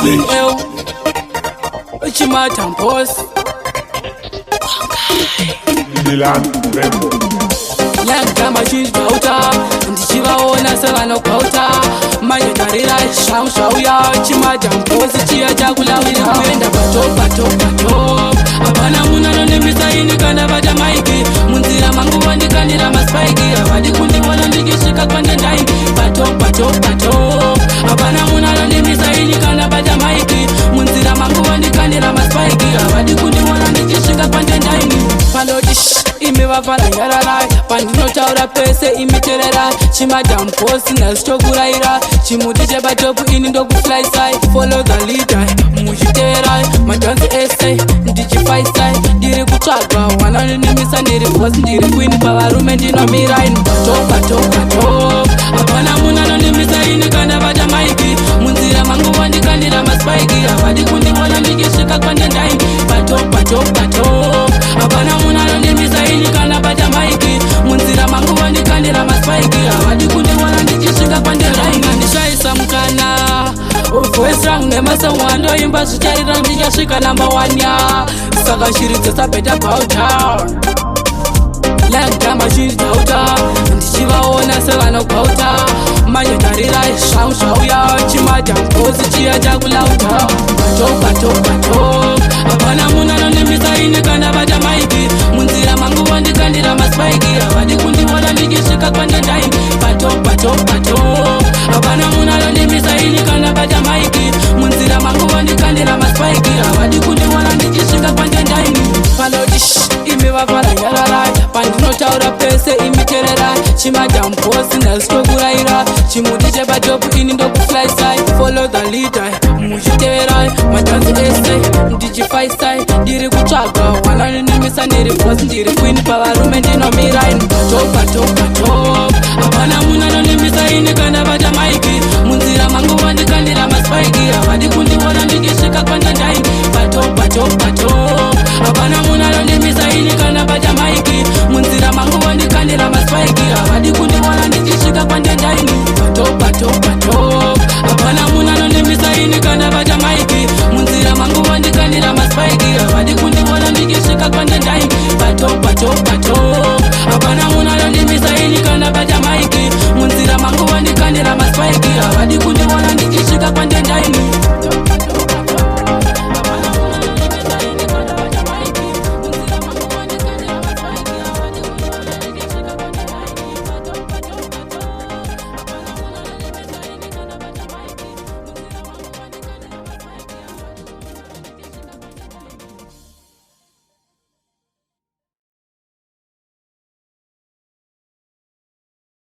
eu Chimata boss Milan Rembo Yanga machizauta ndichivaona sevanogauta manyotarira shau ya Chimata boss chiya chakulawira kuenda pato hapana munhu anonembisa ini kana vata maiki munzira mangu vandikanira maspaiki havadi kundiona ndichisvika kwandendaini pato hapana munhu anonembisa ini kana vata maiki munzira mangu vandikanira maspaiki havadi kundiona ndichisvika kwandendaini panoti imi vafara yararai pandinotaura pese imi tererai Chimadam boss nazvitokuraira chimuti chepatopu ini ndokuflaisai follow the leader muchiteverai madhanzi ese ndichifaisai ndiri kutsvaga wananonimisa ndiri boss ndiri queen pavarume ndinomiraini pato hapana munhu anonimisa ini kana vata maiki munzira mangu vandikandira maspaiki havadi kundiona ndichisvika kwandendaini pato hapana munhu anonimisa ini kana vata maiki munzira mangu vandikandira maspaiki havadi kundiona ndichisvika kwandendaini andishaisa mukana voice rangu nemasauwandoimba zvichaira ndichasvika number 1 ya saka shiri dzosapeta bautown langama chizauta ndichivaona sevanogauta manyotarira shau ya Chimadam boss chiya chakulauta pato hapana munhu anonembisa ini kana vata maiki munzira mangu vandikandira maspaiki havadi kundiona ndichisvika kwandendaini pato hapana munhu anonembisa ini kana vata maiki munzira mangu vandikandira maspaiki havadi kundiona ndichisvika kwandendaini panoti imi vafara yararai pandinotaura pese imi tererai Chimadam boss nazvitokuraira chimuti chepatopu ini ndokuflaisai follow the leader muchiteverai madhanzi ese ndichifaisai ndiri kutsvaga wananonimisa ndiri boss ndiri queen pavarume ndinomiraini pato